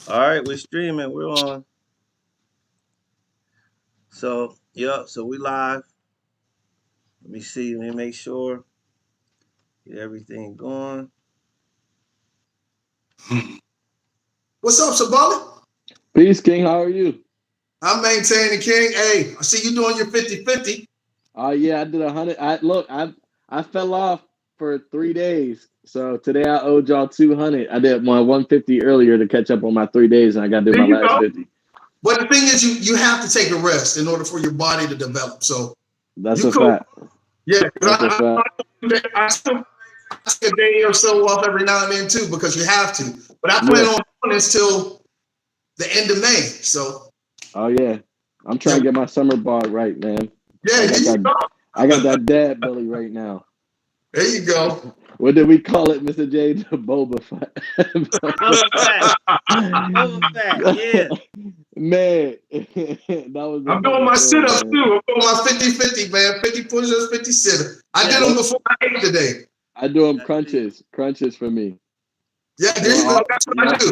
All right, we're streaming. We're on. So, yep. So we live. Let me see. Let me make sure. Get everything going. What's up, Sabali? Peace, King. How are you? I'm maintaining, King. Hey, I see you doing your 50-50. Oh yeah, I did 100. I fell off for 3 days, so today I owed y'all 200. I did my 150 earlier to catch up on my 3 days, and I got to do There my you last go. 50. But the thing is, you have to take a rest in order for your body to develop. So That's you a go. fact. Yeah, That's a fact. I take a day or so off every now and then too, because you have to. But I plan Yeah. on doing this till the end of May. So Oh yeah, I'm trying to get my summer bod right, man. yeah, I got that dad belly right now. There you go. What did we call it, Mr. J? The Boba Fett. Boba Fett. Boba Fett. Yeah. Man, that was. I'm doing my sit-ups too. I'm doing my 50-50, man. 50 push-ups, 50 sit-ups. I did them before I ate today. I do them crunches for me. Yeah, there you go. That's what I do.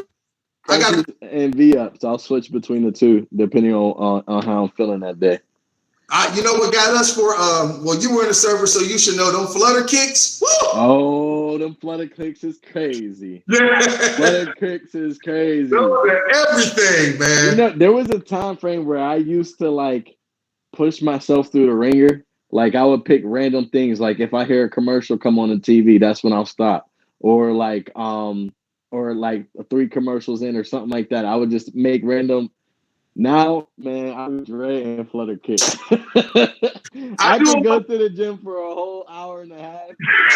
I got and V-ups. I'll switch between the two depending on how I'm feeling that day. You know what got us for? Well, you were in the server, so you should know them flutter kicks. Woo! Oh, them flutter kicks is crazy. Yeah, flutter kicks is crazy. Everything, man. You know, there was a time frame where I used to like push myself through the ringer. Like I would pick random things. Like if I hear a commercial come on the TV, that's when I'll stop. Or like 3 commercials in or something like that. I would just make random. Now, man, I'm dreading flutter kicks. I can go to the gym for a whole hour and a half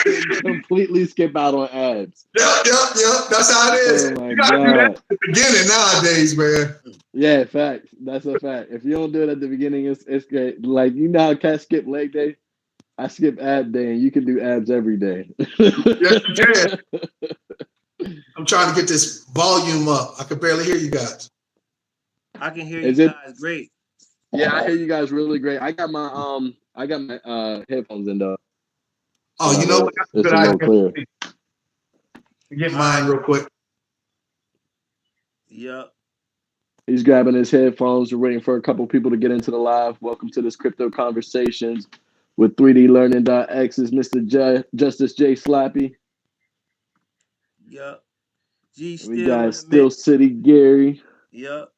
and completely skip out on abs. Yep. That's how it is. Oh you gotta do that at the beginning nowadays, man. Yeah, fact. That's a fact. If you don't do it at the beginning, it's great. Like, you know how cats skip leg day? I skip ab day, and you can do abs every day. Yes, you can. I'm trying to get this volume up. I can barely hear you guys. I can hear you guys great. Yeah, I hear you guys really great. I got my headphones in though. Oh, you know what? That's a good idea. Clear. Get mine real quick. Yep. He's grabbing his headphones. We're waiting for a couple people to get into the live. Welcome to this Crypto Conversations with 3dlearning.x's Mr. Justice J Slappy. Yep. G Still. We got Still City Gary. Yep.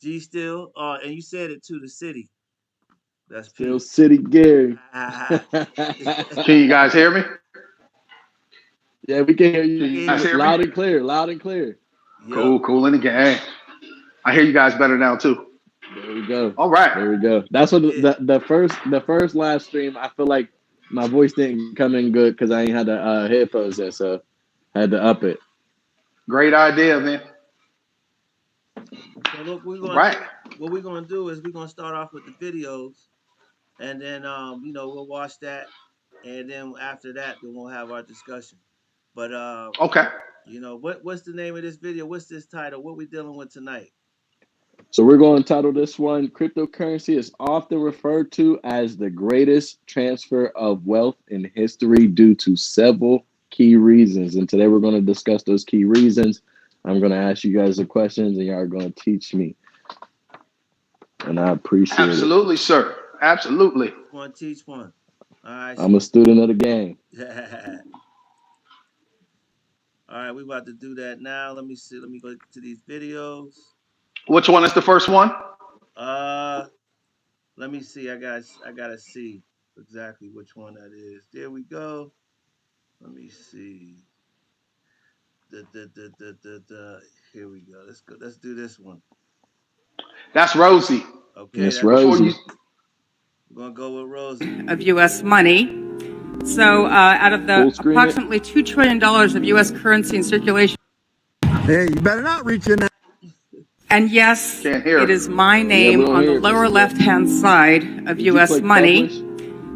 G Still. And you said it too, the city. That's Still City Gary. Can you guys hear me? Yeah, we can hear you. Loud and clear. Yep. Cool in the game. I hear you guys better now too. There we go. All right. There we go. That's what the first live stream, I feel like my voice didn't come in good because I ain't had the headphones there, so I had to up it. Great idea, man. So look, what we're gonna do is we're gonna start off with the videos, and then we'll watch that, and then after that, then we'll have our discussion. But okay. What's the name of this video? What's this title? What we dealing with tonight? So we're going to title this one, Cryptocurrency is often referred to as the greatest transfer of wealth in history due to several key reasons. And today we're going to discuss those key reasons. I'm going to ask you guys the questions and y'all are going to teach me. And I appreciate it. Absolutely, sir. Absolutely. One teach one. All right. I'm a student of the game. All right, we about to do that now. Let me see. Let me go to these videos. Which one is the first one? Let me see. I gotta see exactly which one that is. There we go. Let me see. Here we go. Let's go. Let's do this one. That's Rosie. Okay. That's Rosie. We're gonna go with Rosie. Of U.S. money. So out of the approximately $2 trillion of U.S. currency in circulation. Hey, you better not reach in there. And yes, it is my name on the lower left-hand side of U.S. money.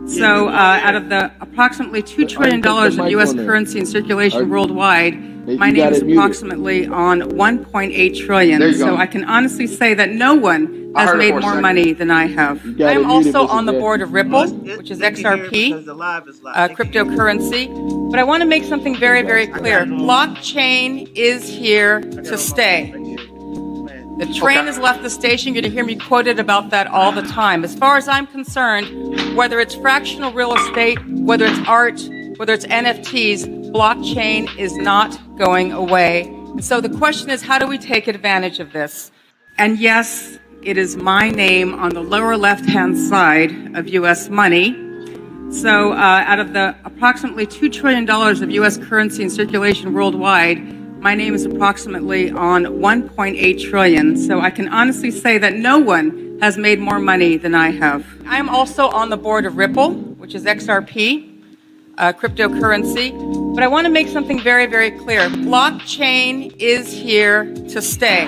So out of the approximately $2 trillion of U.S. currency in circulation worldwide, my name is approximately on 1.8 trillion. So I can honestly say that no one has made more money than I have. I am also on the board of Ripple, which is XRP, cryptocurrency. But I want to make something very, very clear. Blockchain is here to stay. The train has left the station. You're going to hear me quoted about that all the time. As far as I'm concerned, whether it's fractional real estate, whether it's art, whether it's NFTs, blockchain is not going away. And so the question is, how do we take advantage of this? And yes, it is my name on the lower left-hand side of U.S. money. So out of the approximately $2 trillion of U.S. currency in circulation worldwide, my name is approximately on 1.8 trillion. So I can honestly say that no one has made more money than I have. I am also on the board of Ripple, which is XRP, cryptocurrency. But I want to make something very, very clear. Blockchain is here to stay.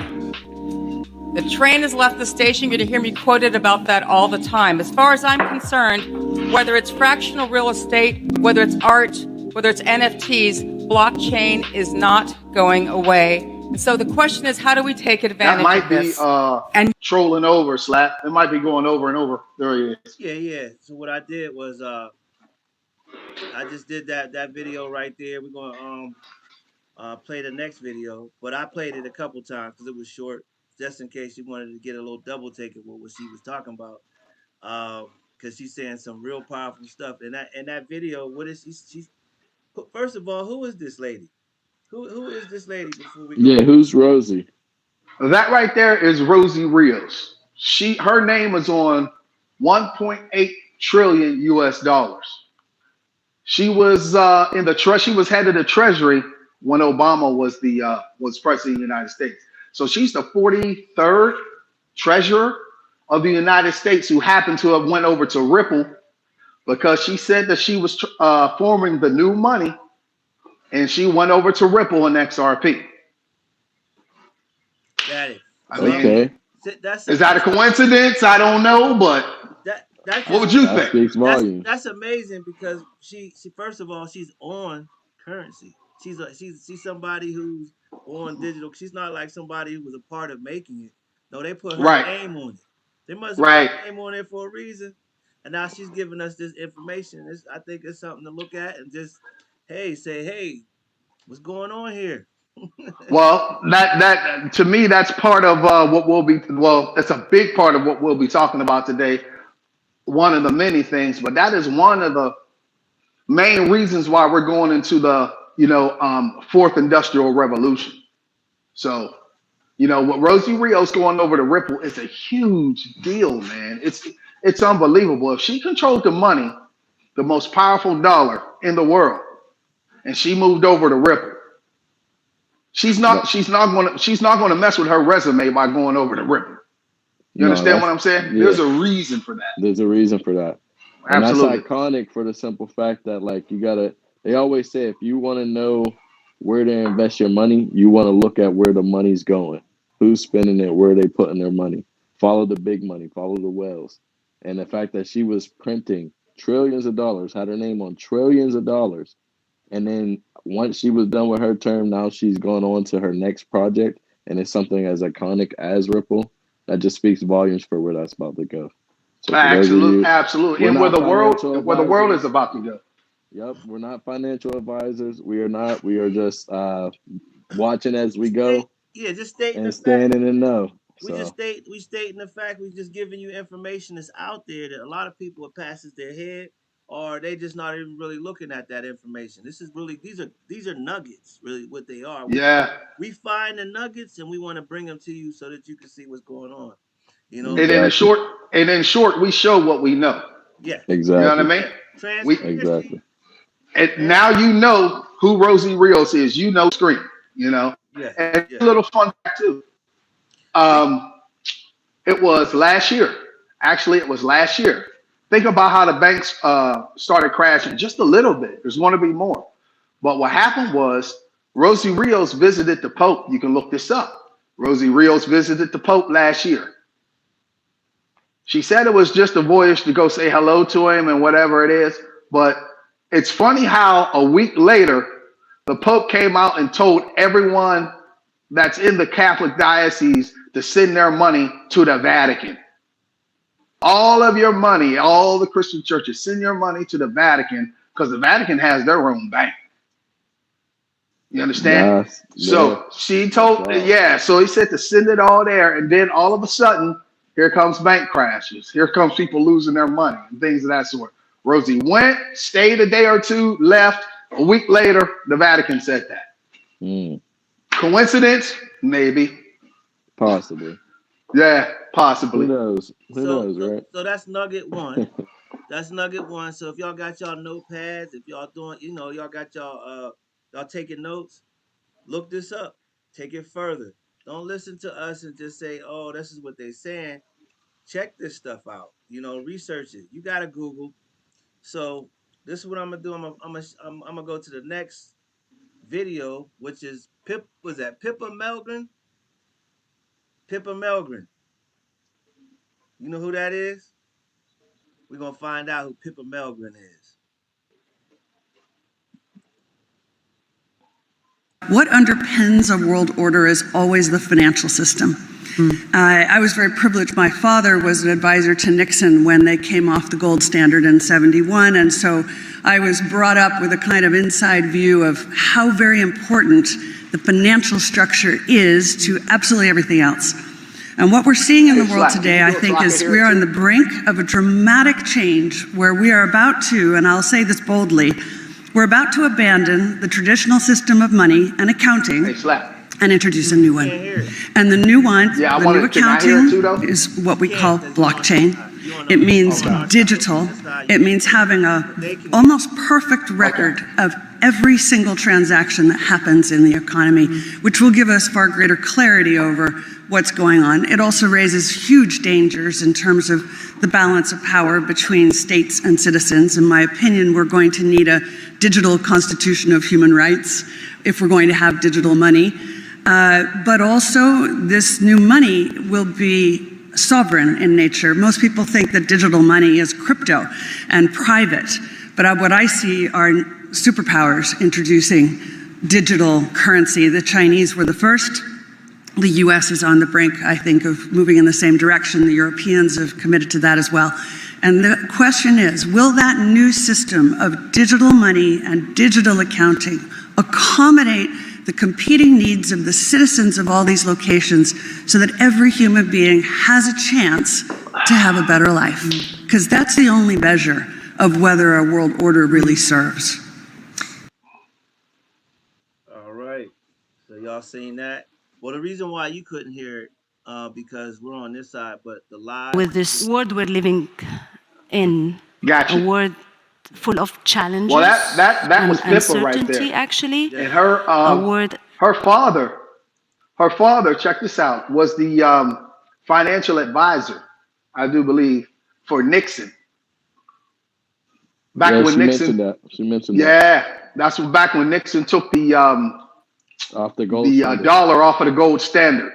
The train has left the station. You're going to hear me quoted about that all the time. As far as I'm concerned, whether it's fractional real estate, whether it's art, whether it's NFTs, blockchain is not going away. And so the question is, how do we take advantage of this? That might be trolling over, Slap. It might be going over and over. There he is. Yeah. So what I did was I just did that video right there. We're going to play the next video, but I played it a couple times because it was short, just in case you wanted to get a little double take of what she was talking about. Because she's saying some real powerful stuff. And that video, what is she's first of all, who is this lady? Who is this lady before we go? Yeah, who's Rosie? That right there is Rosie Rios. Her name is on 1.8 trillion US dollars. She was she was head of the Treasury when Obama was president of the United States. So she's the 43rd treasurer of the United States who happened to have went over to Ripple because she said that she was forming the new money, and she went over to Ripple and XRP. Got it. I mean, okay. Is that a coincidence? I don't know, but what would you think? Speaks volumes. That's amazing because she first of all, she's on currency. She's somebody who's on digital. She's not like somebody who was a part of making it. No, they put her name on it. They must have put her name on it for a reason. And now she's giving us this information. I think it's something to look at and just, say, hey, what's going on here? Well, that to me, that's part of what we'll be. Well, it's a big part of what we'll be talking about today. One of the many things, but that is one of the main reasons why we're going into the fourth industrial revolution. So, what Rosie Rios going over to Ripple is a huge deal, man. It's unbelievable. If she controlled the money, the most powerful dollar in the world, and she moved over to Ripple, she's not going to mess with her resume by going over to Ripple. You understand what I'm saying? Yeah. There's a reason for that. There's a reason for that. And absolutely. That's iconic for the simple fact that they always say, if you want to know where to invest your money, you want to look at where the money's going, who's spending it, where they putting their money. Follow the big money, follow the whales. And the fact that she was printing trillions of dollars, had her name on trillions of dollars. And then once she was done with her term, now she's going on to her next project. And it's something as iconic as Ripple. That just speaks volumes for where that's about to go. So absolutely. And where the world is about to go. Yep, we're not financial advisors. We are not. We are just watching as we go. Yeah, just stating and standing in know. We stating the fact. We're just giving you information that's out there that a lot of people it passes their head, or they just not even really looking at that information. This is really these are nuggets, really what they are. We find the nuggets and we want to bring them to you so that you can see what's going on. And in short, we show what we know. Yeah, exactly. You know what I mean? Exactly. And now you know who Rosie Rios is. Screen. And a little fun fact too. It was last year. Actually, it was last year. Think about how the banks started crashing just a little bit. There's going to be more. But what happened was Rosie Rios visited the Pope. You can look this up. Rosie Rios visited the Pope last year. She said it was just a voyage to go say hello to him and whatever it is. But it's funny how a week later, the Pope came out and told everyone that's in the Catholic diocese to send their money to the Vatican. All of your money, all the Christian churches, send your money to the Vatican because the Vatican has their own bank. You understand? So Yeah. she told, so he said to send it all there. And then all of a sudden, here comes bank crashes. Here comes people losing their money and things of that sort. Rosie went, stayed a day or two, left. A week later, the Vatican said that. Coincidence? Maybe. Possibly. Yeah, possibly. Who knows? Who knows, right? So that's nugget one. That's nugget one. So if y'all got y'all notepads, if y'all doing, y'all got y'all taking notes, look this up. Take it further. Don't listen to us and just say, "Oh, this is what they're saying." Check this stuff out. Research it. You gotta Google. So this is what I'm gonna do. I'm gonna go to the next video, which is Pippa Melgren? Pippa Melgren. You know who that is? We're gonna find out who Pippa Melgren is. What underpins a world order is always the financial system. I was very privileged. My father was an advisor to Nixon when they came off the gold standard in '71, and so I was brought up with a kind of inside view of how very important the financial structure is to absolutely everything else. And what we're seeing in the world today, I think, is we are on the brink of a dramatic change where we are about to, and I'll say this boldly, we're about to abandon the traditional system of money and accounting and introduce a new one. And the new one, the new accounting, is what we call blockchain. It means digital. It means having a almost perfect record of every single transaction that happens in the economy, which will give us far greater clarity over what's going on. It also raises huge dangers in terms of the balance of power between states and citizens. In my opinion, we're going to need a digital constitution of human rights if we're going to have digital money. But also, this new money will be sovereign in nature. Most people think that digital money is crypto and private, but what I see are superpowers introducing digital currency. The Chinese were the first. The US is on the brink, I think, of moving in the same direction. The Europeans have committed to that as well. And the question is, will that new system of digital money and digital accounting accommodate the competing needs of the citizens of all these locations so that every human being has a chance to have a better life? Because that's the only measure of whether a world order really serves. All right. So y'all seen that? Well, the reason why you couldn't hear it, because we're on this side, but the live... With this world we're living in, a world full of challenges that was and Pippa right there. Actually, and her father, check this out, was the financial advisor, I do believe, for Nixon. Back when Nixon, she mentioned that. That's back when Nixon took the off the gold standard. Dollar off of the gold standard,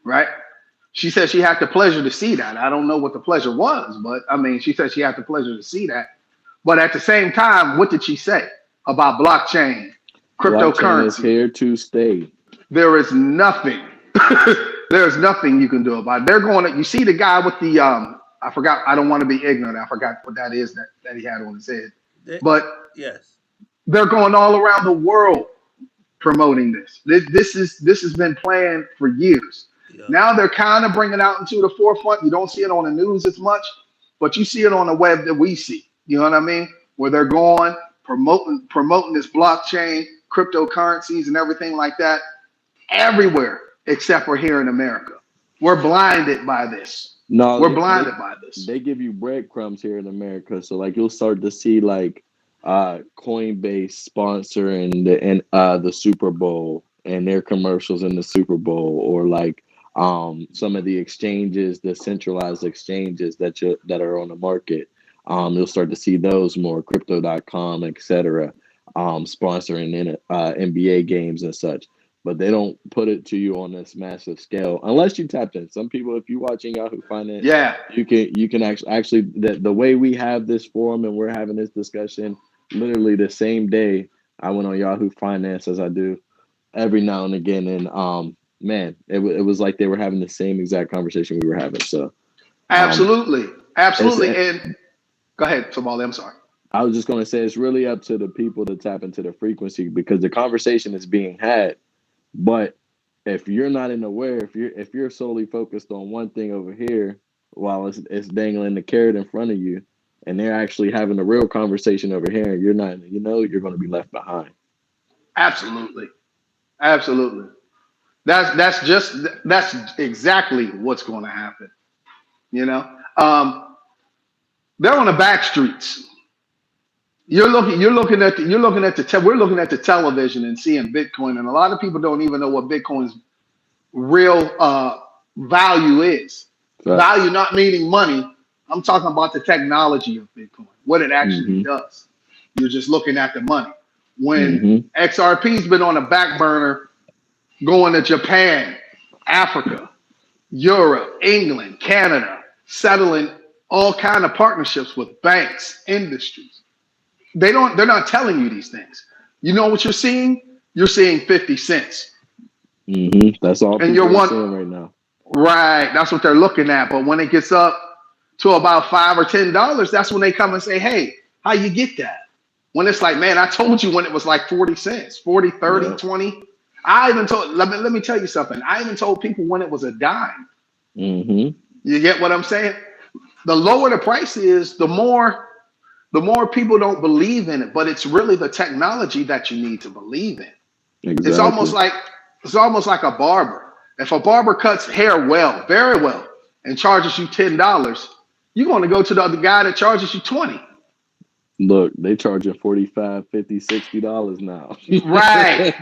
right? She said she had the pleasure to see that. I don't know what the pleasure was, but I mean, she said she had the pleasure to see that. But at the same time, what did she say about blockchain, cryptocurrency? Blockchain is here to stay. There is nothing. There's nothing you can do about it. They're going to, you see the guy with the, I forgot, I don't want to be ignorant. I forgot what that is that he had on his head. But yes, they're going all around the world promoting this. This has been planned for years. Yeah. Now they're kind of bringing it out into the forefront. You don't see it on the news as much, but you see it on the web that we see. You know what I mean? Where they're going, promoting this blockchain, cryptocurrencies and everything like that everywhere except for here in America. We're blinded by this. No, we're blinded by this. They give you breadcrumbs here in America. So like you'll start to see like Coinbase sponsoring the Super Bowl and their commercials in the Super Bowl, or like some of the exchanges, the centralized exchanges that are on the market. You'll start to see those more, crypto.com, etc., sponsoring in NBA games and such. But they don't put it to you on this massive scale unless you tapped in. Some people, if you're watching Yahoo Finance, you can actually the way we have this forum and we're having this discussion, literally the same day I went on Yahoo Finance as I do every now and again, and man, it was like they were having the same exact conversation we were having. So absolutely. And go ahead, Somali, I'm sorry. I was just going to say it's really up to the people to tap into the frequency because the conversation is being had. But if you're not aware, if you're solely focused on one thing over here while it's dangling the carrot in front of you, and they're actually having a real conversation over here, and you're not, you're going to be left behind. Absolutely, absolutely. That's exactly what's going to happen. They're on the back streets. We're looking at the television and seeing Bitcoin, and a lot of people don't even know what Bitcoin's real value is. Right. Value not meaning money. I'm talking about the technology of Bitcoin, what it actually does. You're just looking at the money. When XRP's been on the back burner, going to Japan, Africa, Europe, England, Canada, settling all kind of partnerships with banks, industries. They're not telling you these things. You know what you're seeing? You're seeing 50 cents. That's all people are seeing right now. Right. That's what they're looking at. But when it gets up to about $5 or $10, that's when they come and say, hey, how you get that? When it's like, man, I told you when it was like 40 cents, 40, 30, 20. I even told, let me tell you something. I even told people when it was a dime. You get what I'm saying? The lower the price is, the more people don't believe in it, but it's really the technology that you need to believe in. Exactly. It's almost like a barber. If a barber cuts hair well, very well, and charges you $10, you're going to go to the other guy that charges you $20. Look, they charge you $45, $50, $60 now. Right.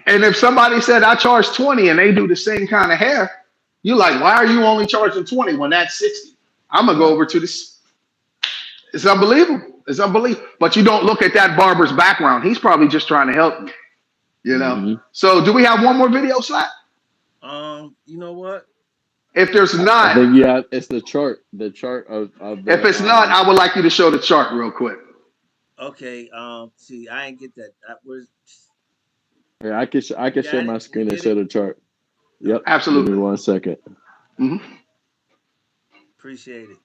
And if somebody said I charge $20 and they do the same kind of hair, you're like, why are you only charging $20 when that's $60? I'm gonna go over to this. It's unbelievable. It's unbelievable. But you don't look at that barber's background. He's probably just trying to help you. So do we have one more video slide? You know what? If there's not, I think it's the chart. The chart of if it's not, I would like you to show the chart real quick. Okay. See, I ain't get that. Yeah, I can share my screen and show the chart. Yep. Absolutely. Give me 1 second. Appreciate it.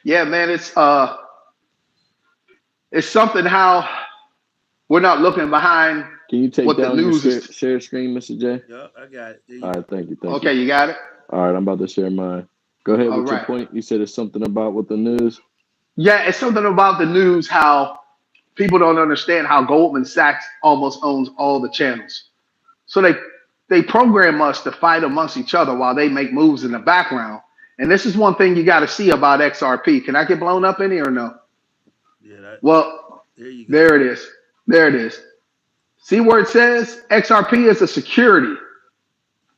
Yeah, man, it's something how we're not looking behind. Can you take down your share screen, Mr. J? Yeah, I got it. All right, thank you. Okay, you got it? All right, I'm about to share mine. Go ahead with your point. You said it's something about with the news. Yeah, it's something about the news, how people don't understand how Goldman Sachs almost owns all the channels. So they program us to fight amongst each other while they make moves in the background. And this is one thing you got to see about XRP. Can I get blown up in here or no? Yeah. Well, there you go. There it is. There it is. See where it says XRP is a security.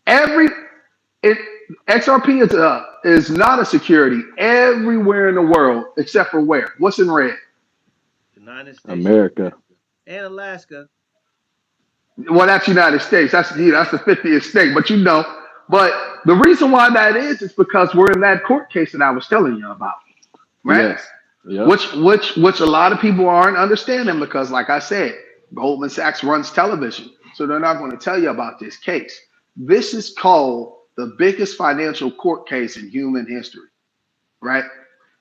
XRP is not a security everywhere in the world except for where? What's in red? United States. America. And Alaska. Well, that's United States. That's the 50th state, but But the reason why that is because we're in that court case that I was telling you about, right? Yes. Yep. Which a lot of people aren't understanding because, like I said, Goldman Sachs runs television, so they're not going to tell you about this case. This is called the biggest financial court case in human history, right?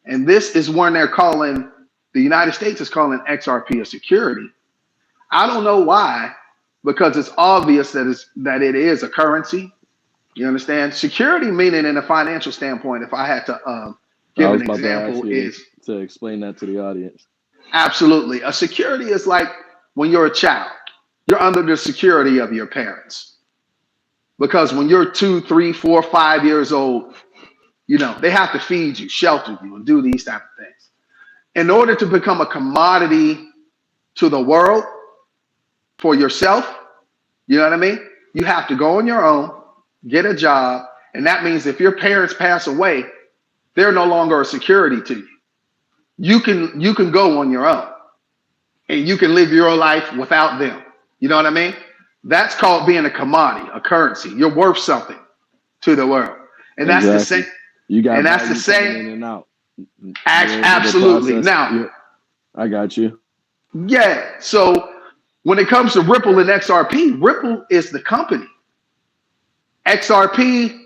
And this is when the United States is calling XRP a security. I don't know why, because it's obvious that it is a currency. You understand? Security meaning in a financial standpoint, if I had to give an example, is to explain that to the audience. Absolutely. A security is like when you're a child, you're under the security of your parents. Because when you're 2, 3, 4, 5 years old, they have to feed you, shelter you, and do these type of things. In order to become a commodity to the world for yourself, you know what I mean? You have to go on your own, get a job, and that means if your parents pass away, they're no longer a security to you. You can go on your own and you can live your life without them. You know what I mean? That's called being a commodity, a currency. You're worth something to the world. And exactly. that's the same. You got and that's the same in and out. Absolutely. Now, I got you. Yeah. So when it comes to Ripple and XRP, Ripple is the company. XRP,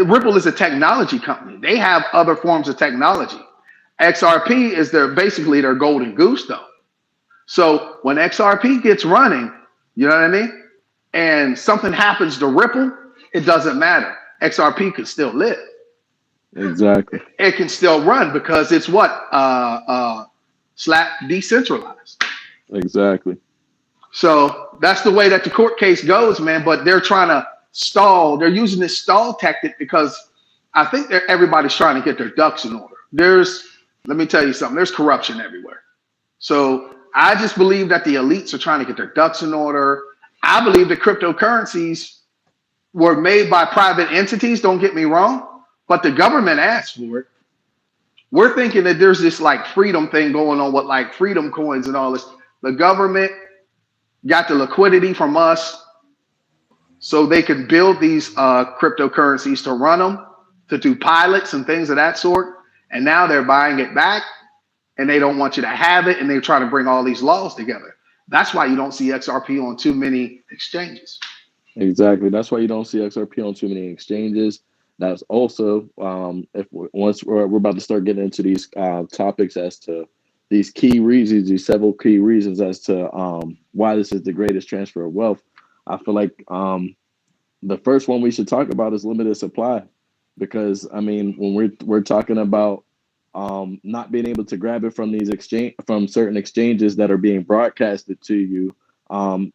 Ripple is a technology company. They have other forms of technology. XRP is basically their golden goose, though. So when XRP gets running, you know what I mean? And something happens to Ripple, it doesn't matter. XRP can still live. Exactly. It can still run because it's what? Decentralized. Exactly. So that's the way that the court case goes, man. But they're trying to stall. They're using this stall tactic because I think everybody's trying to get their ducks in order. Let me tell you something. There's corruption everywhere. So I just believe that the elites are trying to get their ducks in order. I believe that cryptocurrencies were made by private entities. Don't get me wrong, but the government asked for it. We're thinking that there's this like freedom thing going on with like freedom coins and all this. The government got the liquidity from us so they could build these cryptocurrencies to run them, to do pilots and things of that sort. And now they're buying it back and they don't want you to have it. And they're trying to bring all these laws together. That's why you don't see XRP on too many exchanges. Exactly. That's why you don't see XRP on too many exchanges. That's also once we're about to start getting into these topics as to these key reasons, these several key reasons as to why this is the greatest transfer of wealth. I feel like the first one we should talk about is limited supply, because I mean when we're talking about not being able to grab it from from certain exchanges that are being broadcasted to you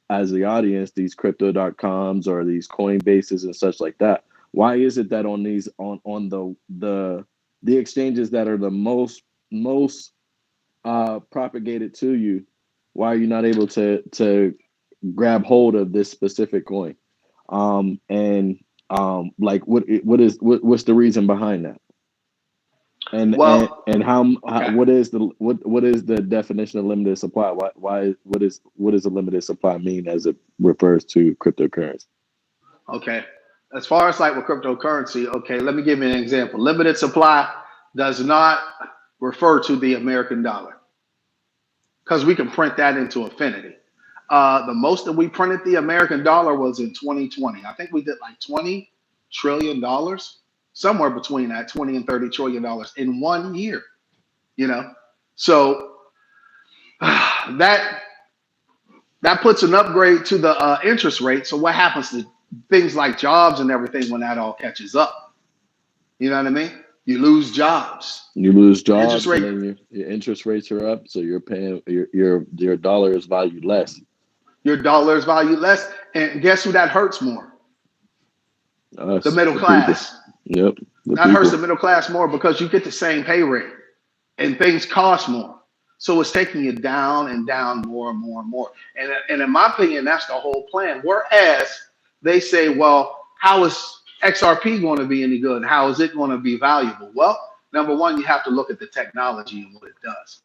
as the audience, these crypto.coms or these Coinbases and such like that. Why is it that on these on the exchanges that are the most propagated to you, why are you not able to grab hold of this specific coin? Like what's the reason behind that? And what is the definition of limited supply? What does a limited supply mean as it refers to cryptocurrency? Okay. As far as like with cryptocurrency, okay, let me give you an example. Limited supply does not refer to the American dollar, because we can print that into infinity. The most that we printed the American dollar was in 2020. I think we did like $20 trillion, somewhere between that $20 and $30 trillion in 1 year, you know? So that puts an upgrade to the interest rate. So what happens to things like jobs and everything when that all catches up? You know what I mean? You lose jobs. And then your interest rates are up, so you're paying your dollar is valued less. Your dollar is valued less, and guess who that hurts more? Us, the middle class. Yep. That hurts the middle class more because you get the same pay rate, and things cost more. So it's taking you down and down more and more and more. And in my opinion, that's the whole plan. Whereas they say, well, how is XRP going to be any good? How is it going to be valuable? Well, number one, you have to look at the technology and what it does.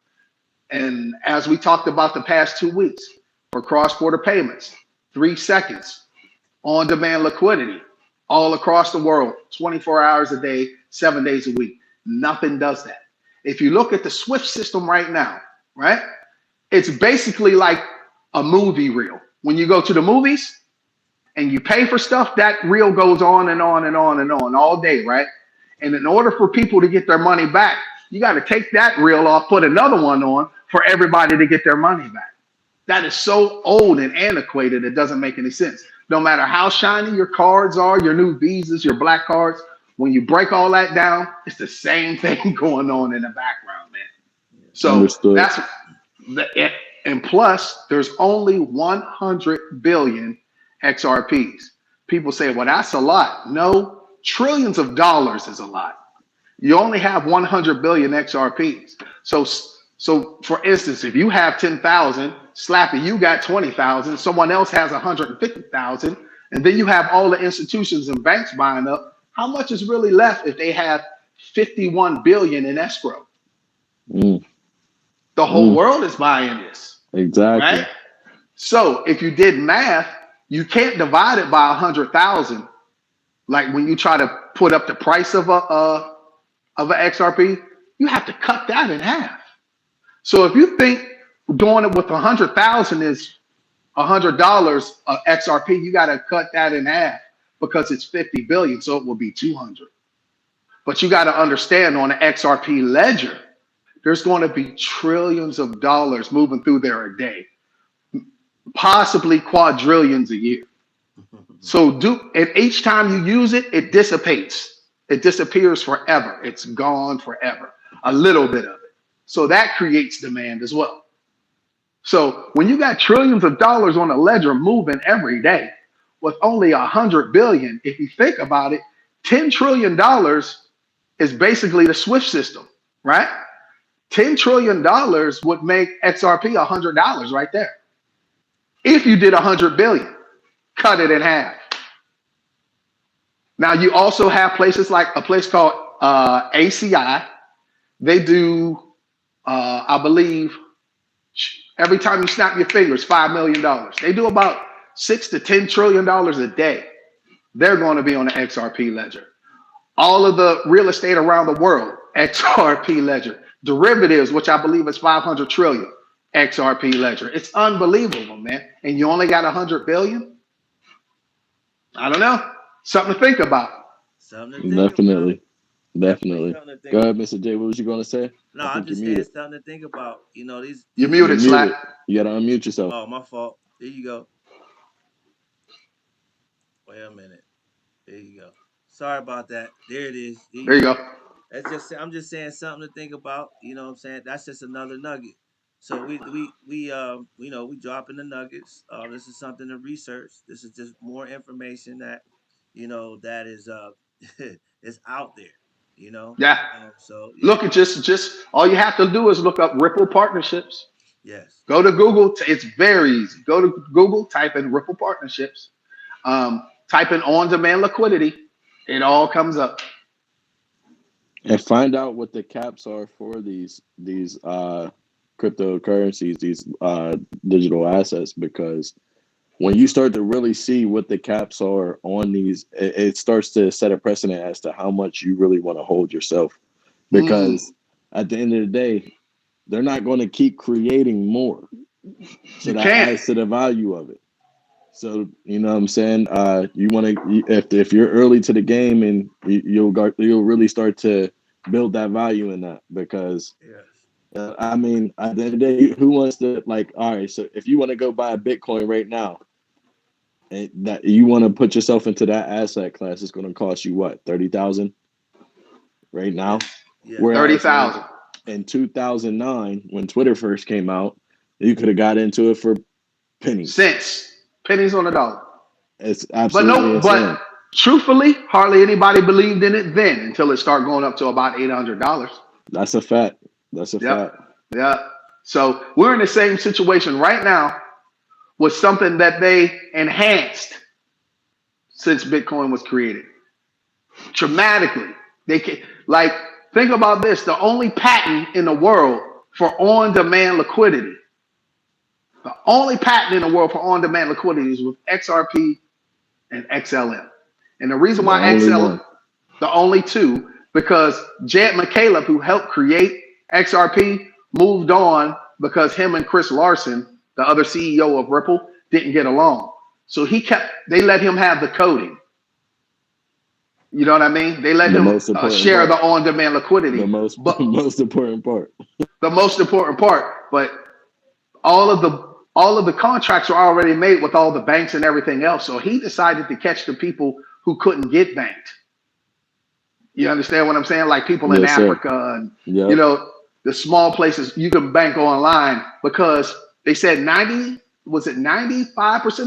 And as we talked about the past 2 weeks, for cross-border payments, 3 seconds, on-demand liquidity, all across the world, 24 hours a day, 7 days a week. Nothing does that. If you look at the SWIFT system right now, right, it's basically like a movie reel. When you go to the movies and you pay for stuff, that reel goes on and on and on and on all day, right? And in order for people to get their money back, you got to take that reel off, put another one on for everybody to get their money back. That is so old and antiquated, it doesn't make any sense. No matter how shiny your cards are, your new Visas, your black cards, when you break all that down, it's the same thing going on in the background, man. So Understood. And plus, there's only 100 billion XRPs. People say, well, that's a lot. No, trillions of dollars is a lot. You only have 100 billion XRPs. So for instance, if you have 10,000, Slappy, you got 20,000, someone else has 150,000, and then you have all the institutions and banks buying up, how much is really left if they have 51 billion in escrow? The whole world is buying this. Exactly. Right? So if you did math, you can't divide it by 100,000 Like when you try to put up the price of an XRP, you have to cut that in half. So if you think doing it with 100,000 is $100 of XRP, you got to cut that in half because it's 50 billion, so it will be 200. But you got to understand on the XRP ledger, there's going to be trillions of dollars moving through there a day, possibly quadrillions a year. So and each time you use it, it dissipates. It disappears forever. It's gone forever. A little bit of it. So that creates demand as well. So when you got trillions of dollars on a ledger moving every day with only 100 billion, if you think about it, $10 trillion is basically the SWIFT system, right? $10 trillion would make XRP $100 right there. If you did 100 billion, cut it in half. Now you also have places like a place called ACI. They do, I believe, every time you snap your fingers, $5 million. They do about $6 to $10 trillion a day. They're going to be on the XRP ledger. All of the real estate around the world, XRP ledger. Derivatives, which I believe is 500 trillion, XRP ledger. It's unbelievable, man. And you only got 100 billion? I don't know. Something to think about. Definitely. Definitely. Go ahead, Mr. J. What was you going to say? No, I'm just saying something to think about. You know, these. You're muted, Slack. You got to unmute yourself. Oh, my fault. There you go. Wait a minute. There you go. Sorry about that. There it is. There you go. I'm just saying something to think about. You know what I'm saying? That's just another nugget. So we dropping the nuggets. This is something to research. This is just more information that, that is is out there. Yeah. So look at just all you have to do is look up Ripple partnerships. Yes. Go to Google. It's very easy. Go to Google, type in Ripple partnerships, type in on-demand liquidity. It all comes up. And find out what the caps are for these cryptocurrencies, these digital assets, because when you start to really see what the caps are on these, it starts to set a precedent as to how much you really want to hold yourself. Because at the end of the day, they're not going to keep creating more. So that adds to the value of it. So, you know what I'm saying? You want to, if you're early to the game, and you'll really start to build that value in that, because I mean, at the end of the day, who wants to, like, all right, so if you want to go buy a Bitcoin right now, and that you want to put yourself into that asset class, it's going to cost you what, 30,000 right now? Yeah. 30,000. In 2009, when Twitter first came out, you could have got into it for pennies. Pennies on the dollar. It's absolutely insane. But truthfully, hardly anybody believed in it then until it started going up to about $800. That's a fact. That's a fact. Yeah. So we're in the same situation right now with something that they enhanced since Bitcoin was created. Dramatically. They can, like, think about this. The only patent in the world for on-demand liquidity. The only patent in the world for on-demand liquidity is with XRP and XLM. And the reason why XLM, the only two, because Jed McCaleb, who helped create XRP, moved on because him and Chris Larson, the other CEO of Ripple, didn't get along. So they let him have the coding. You know what I mean? They let him share the on-demand liquidity. The most important part. The most important part. But all of the contracts were already made with all the banks and everything else. So he decided to catch the people who couldn't get banked. You understand what I'm saying? Like people in Africa and, you know, the small places you can bank online, because they said 95%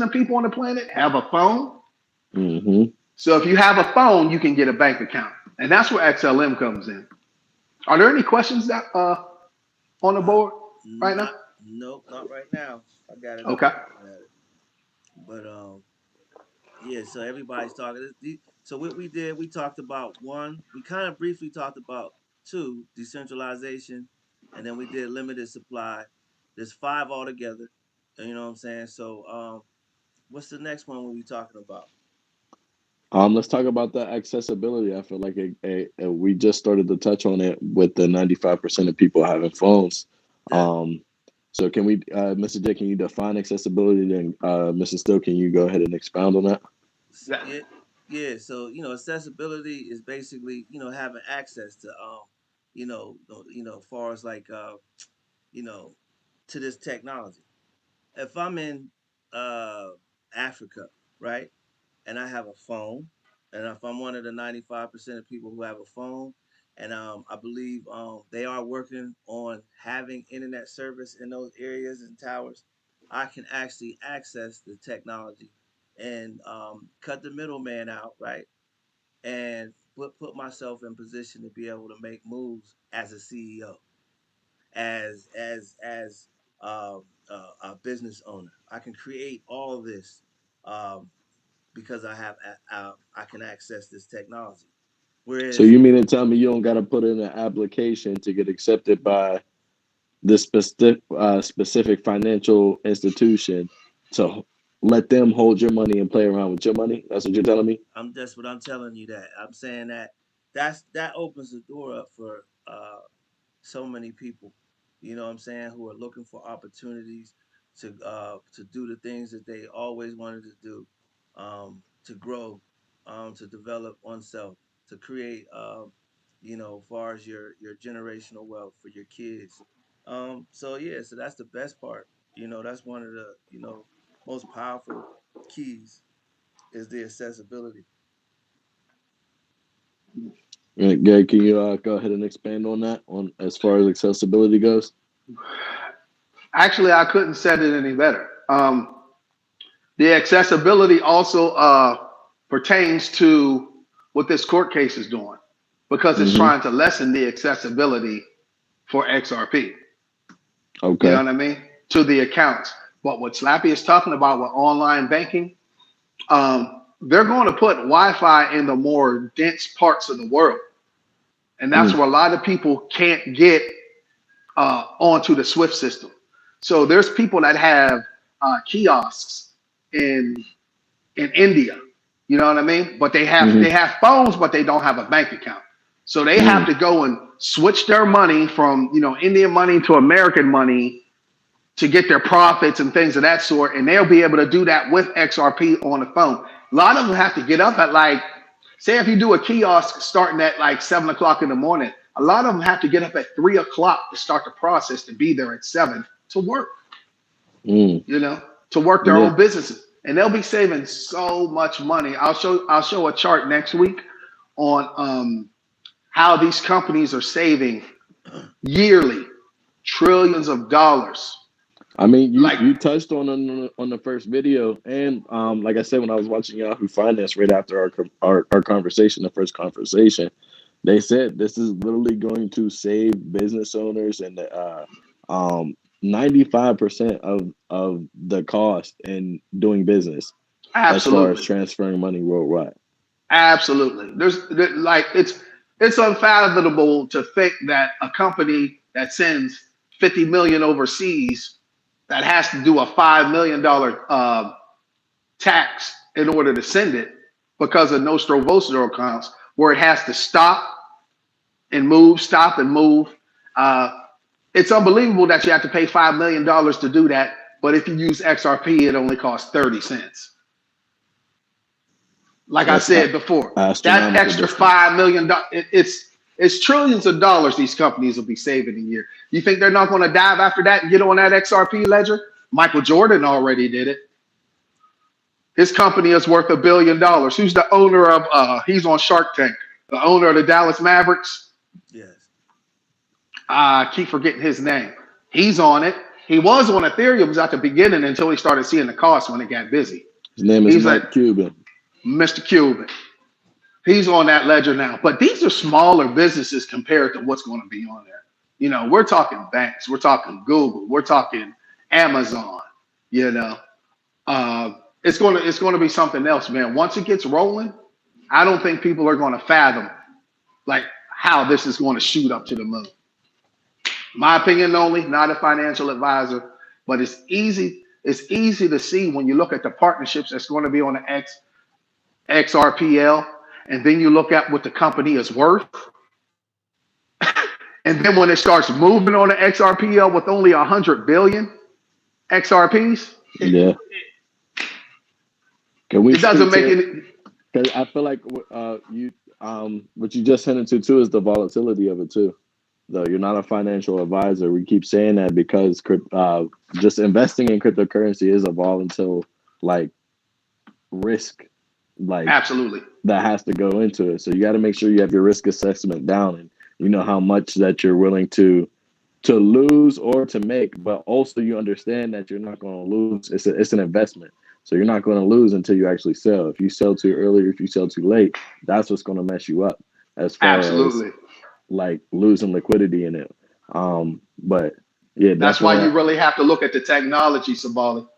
of people on the planet have a phone. Mm-hmm. So if you have a phone, you can get a bank account. And that's where XLM comes in. Are there any questions that on the board right now? Nope, not right now. I got it. Okay. But yeah, so everybody's talking. So what we did, we talked about one. We kind of briefly talked about two, decentralization, and then we did limited supply. There's 5 altogether. You know what I'm saying? So what's the next one we'll be talking about? Let's talk about the accessibility. I feel like we just started to touch on it with the 95% of people having phones. Yeah. So can we, Mr. J, can you define accessibility? Then, Mr. Still, can you go ahead and expound on that? Yeah. So accessibility is basically having access to as far as like to this technology. If I'm in Africa, right, and I have a phone, and if I'm one of the 95% of people who have a phone, and I believe they are working on having internet service in those areas and towers, I can actually access the technology and cut the middleman out, right, and put myself in position to be able to make moves as a CEO, as a business owner. I can create all of this um, because I can access this technology. So Whereas you mean to tell me you don't got to put in an application to get accepted by the specific financial institution to let them hold your money and play around with your money? That's what you're telling me? that's what I'm telling you. That I'm saying that opens the door up for so many people, what I'm saying, who are looking for opportunities to do the things that they always wanted to do, to grow, to develop oneself, to create as far as your generational wealth for your kids. So yeah, so that's the best part. That's one of the most powerful keys is the accessibility. Gary, can you go ahead and expand on that, on as far as accessibility goes? Actually, I couldn't said it any better. The accessibility also pertains to what this court case is doing, because it's trying to lessen the accessibility for XRP. Okay. You know what I mean? To the accounts. But what Slappy is talking about with online banking, they're going to put Wi-Fi in the more dense parts of the world. And that's where a lot of people can't get onto the SWIFT system. So there's people that have kiosks in India, you know what I mean? But they have phones, but they don't have a bank account. So they have to go and switch their money from Indian money to American money to get their profits and things of that sort. And they'll be able to do that with XRP on the phone. A lot of them have to get up at like, say if you do a kiosk starting at like 7 o'clock in the morning, a lot of them have to get up at 3 o'clock to start the process to be there at 7 to work, to work their own businesses. And they'll be saving so much money. I'll show a chart next week on how these companies are saving yearly trillions of dollars. I mean, you touched on the first video, and like I said, when I was watching Yahoo Finance right after our conversation, the first conversation, they said this is literally going to save business owners and 95% of the cost in doing business. Absolutely. As far as transferring money worldwide. Absolutely. It's unfathomable to think that a company that sends 50 million overseas that has to do a $5 million tax in order to send it because of Nostro Vostro accounts, where it has to stop and move. It's unbelievable that you have to pay $5 million to do that. But if you use XRP, it only costs 30 cents. Like I said before, that extra $5 million, it's trillions of dollars these companies will be saving a year. You think they're not going to dive after that and get on that XRP ledger? Michael Jordan already did it. His company is worth $1 billion. Who's the owner of, he's on Shark Tank, the owner of the Dallas Mavericks? Yes. I keep forgetting his name. He's on it. He was on Ethereum at the beginning until he started seeing the cost when it got busy. His name is Mike Cuban. Mr. Cuban. He's on that ledger now. But these are smaller businesses compared to what's going to be on there. We're talking banks. We're talking Google. We're talking Amazon. It's going to be something else, man. Once it gets rolling, I don't think people are going to fathom like how this is going to shoot up to the moon. My opinion only, not a financial advisor, but it's easy to see when you look at the partnerships that's going to be on the X. XRPL, and then you look at what the company is worth, and then when it starts moving on the XRPL with only 100 billion XRPs, yeah. Can we it doesn't make any. Because I feel like what you just hit into too is the volatility of it too. Though you're not a financial advisor, we keep saying that because just investing in cryptocurrency is a volatile like risk, like Absolutely. that has to go into it. So you got to make sure you have your risk assessment down and you know how much that you're willing to lose or to make, but also you understand that you're not going to lose. It's an investment. So you're not going to lose until you actually sell. If you sell too early, if you sell too late, that's what's going to mess you up as far Absolutely. as like losing liquidity in it. But yeah, that's why you really have to look at the technology, Sabali.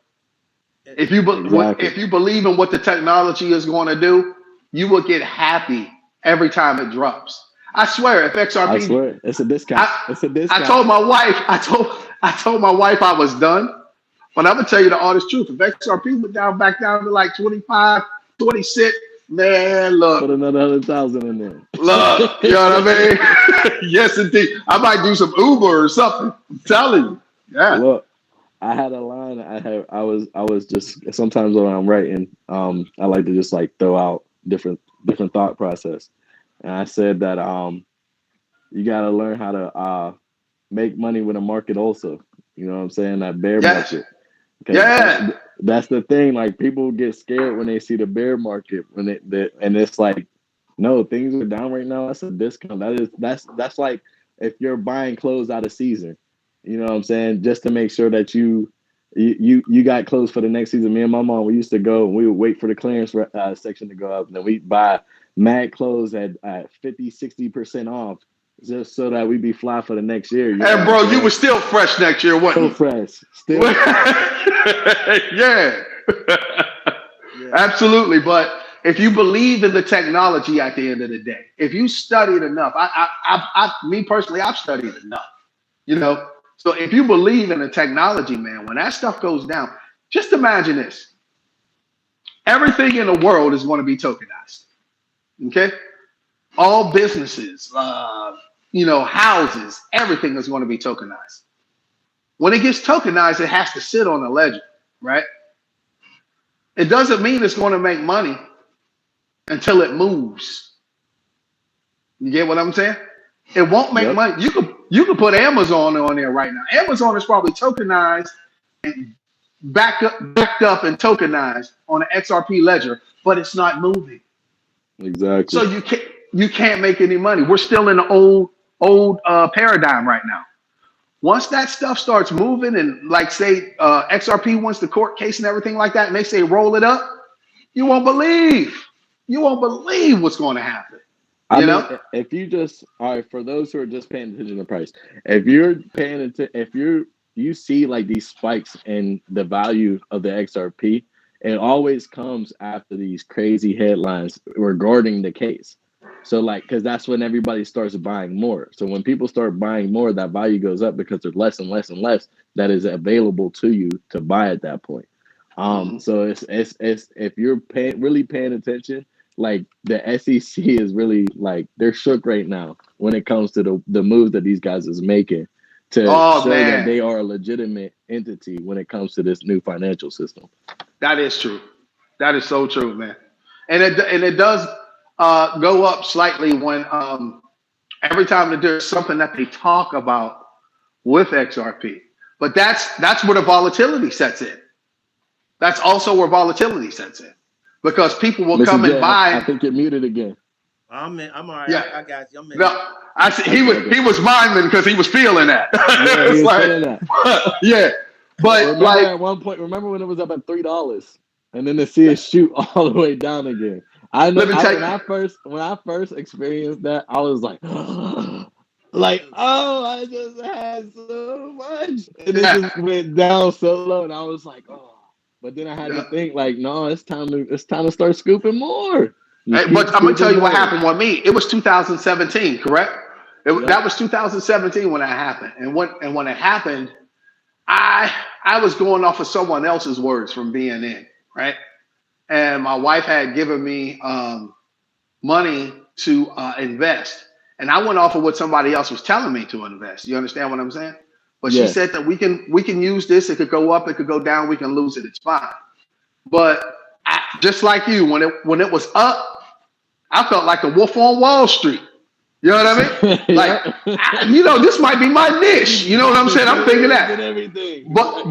If you believe in what the technology is going to do, you will get happy every time it drops. I swear, if XRP, I swear, it's a discount. It's a discount. I told my wife, I was done. But I'm gonna tell you the honest truth. If XRP went back down to like 25, 26, man, look. Put another 100,000 in there. Look, you know what I mean? Yes, indeed. I might do some Uber or something. I'm telling you. Yeah. Look, I had a line. I was just sometimes when I'm writing, I like to just like throw out different thought process. And I said that you got to learn how to make money with a market also. You know what I'm saying? That bear market. Yeah. That's the thing. Like people get scared when they see the bear market and it's like, no, things are down right now. That's a discount. That's like if you're buying clothes out of season. You know what I'm saying? Just to make sure that you got clothes for the next season. Me and my mom, we used to go and we would wait for the clearance section to go up, and then we'd buy mad clothes at 50, 60% off just so that we'd be fly for the next year. And bro, you were still fresh next year, wasn't you? So fresh. Still. Yeah. Absolutely. But if you believe in the technology at the end of the day, if you studied enough, me personally, I've studied enough, you know. So if you believe in the technology, man, when that stuff goes down, just imagine this. Everything in the world is going to be tokenized. Okay? All businesses, houses, everything is going to be tokenized. When it gets tokenized, it has to sit on a ledger, right? It doesn't mean it's going to make money until it moves. You get what I'm saying? It won't make money. You could put Amazon on there right now. Amazon is probably tokenized and backed up and tokenized on an XRP ledger, but it's not moving. Exactly. So you can't make any money. We're still in the old paradigm right now. Once that stuff starts moving and like say XRP wants the court case and everything like that, and they say roll it up, you won't believe what's going to happen. You know, if you just for those who are just paying attention to the price, if you're paying attention, if you see like these spikes in the value of the XRP, it always comes after these crazy headlines regarding the case. So like, because that's when everybody starts buying more. So when people start buying more, that value goes up because there's less and less and less that is available to you to buy at that point. So it's if you're really paying attention, like the SEC is really like they're shook right now when it comes to the moves that these guys is making to show that they are a legitimate entity when it comes to this new financial system. That is true. That is so true, man. And it does go up slightly when every time that there's something that they talk about with XRP. But that's where the volatility sets in. That's also where volatility sets in. Because people will come and buy. I think you're muted again. I'm all right. Yeah. I got you. No, I see he was miming because he was feeling that. Yeah, he was feeling that. Yeah. But remember like at one point, remember when it was up at $3 and then to see it shoot all the way down again. I know when I first experienced that, I was like, I just had so much. And it just went down so low, and I was like, oh. But then I had to think, like, no, it's time to start scooping more. But I'm gonna tell you what happened with me. It was 2017, correct? That was 2017 when that happened. And when it happened, I was going off of someone else's words from being in, right? and my wife had given me money to invest, and I went off of what somebody else was telling me to invest. You understand what I'm saying? But she said that we can use this. It could go up, it could go down. We can lose it. It's fine. But just like you, when it was up, I felt like a wolf on Wall Street. You know what I mean? Like, this might be my niche. You know what I'm saying? I'm thinking that.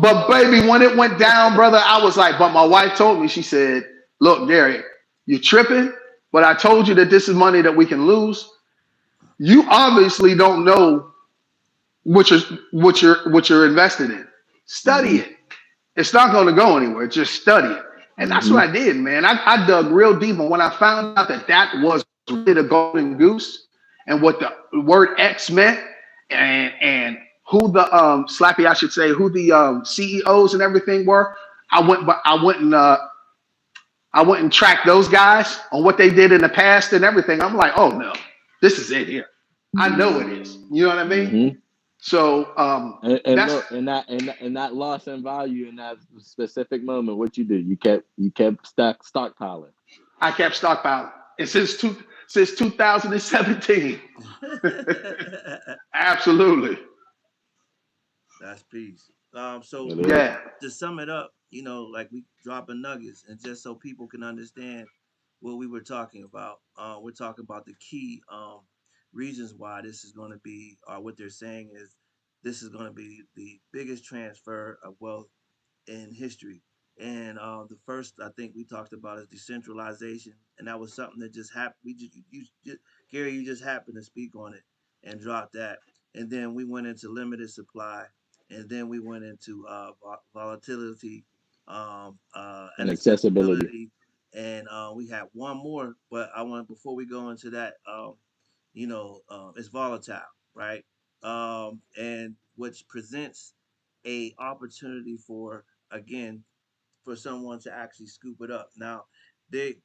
But baby, when it went down, brother, I was like, but my wife told me, she said, look, Gary, you're tripping, but I told you that this is money that we can lose. You obviously don't know what you're invested in. Study it. It's not going to go anywhere. Just study it. And that's what I did, man. I dug real deep. And when I found out that was really the golden goose, and what the word X meant, and who the who the CEOs and everything were, I went and tracked those guys on what they did in the past and everything. I'm like, oh no, this is it here. I know it is. You know what I mean? So look, in that loss in value in that specific moment, what you did? You kept stockpiling. I kept stockpiling, and since 2017. Absolutely. That's peace. So to sum it up, like we dropping nuggets, and just so people can understand what we were talking about, we're talking about the key reasons why this is going to be, what they're saying is this is going to be the biggest transfer of wealth in history. And the first I think we talked about is decentralization, and that was something that just happened. Gary, you just happened to speak on it and drop that. And then we went into limited supply, and then we went into volatility and accessibility. And we had one more, but I want, before we go into that, it's volatile, right? And which presents a opportunity for, again, for someone to actually scoop it up. Now, they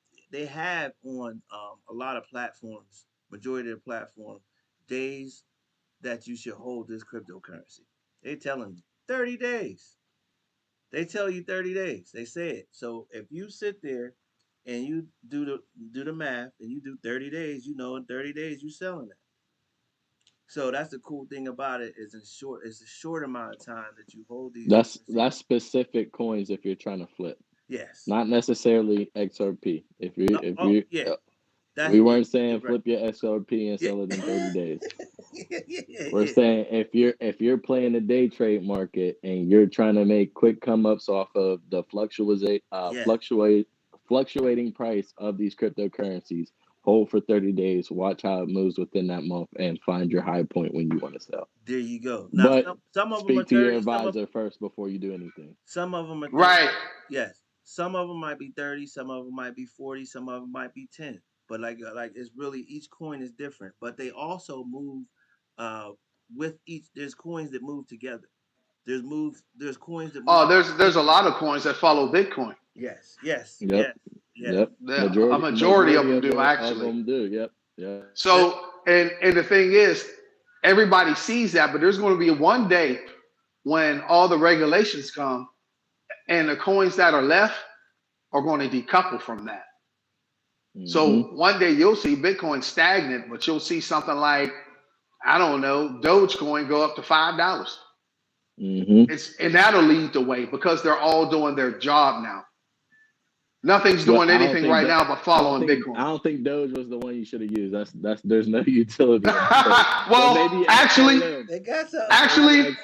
have on a lot of platforms, majority of the platform, days that you should hold this cryptocurrency. They telling you 30 days. They tell you 30 days. They say it. So if you sit there and you do the math and you do 30 days, in 30 days you're selling it. So that's the cool thing about it, is it's a short amount of time that you hold these. That's specific coins if you're trying to flip. Yes. Not necessarily XRP. We weren't saying flip your XRP and sell it in 30 days. We're saying if you're playing the day trade market and you're trying to make quick come ups off of the fluctuating price of these cryptocurrencies, hold for 30 days, watch how it moves within that month, and find your high point when you want to sell. There you go. Now, but some of speak them are 30, to your advisor first before you do anything. Some of them are 30. Right. Yes. Some of them might be 30, some of them might be 40, some of them might be 10. But like it's really, each coin is different. But they also move with each. There's coins that move together. There's coins that move. There's a lot of coins that follow Bitcoin. Yes. Yep. A majority of them do, actually. Yep. So and the thing is, everybody sees that, but there's going to be one day when all the regulations come, and the coins that are left are going to decouple from that. So one day you'll see Bitcoin stagnant, but you'll see something like, I don't know, Dogecoin go up to $5. And that'll lead the way, because they're all doing their job now. Nothing's doing anything right now but following Bitcoin. I don't think Doge was the one you should have used. That's there's no utility. Well, maybe actually, they got some. Actually,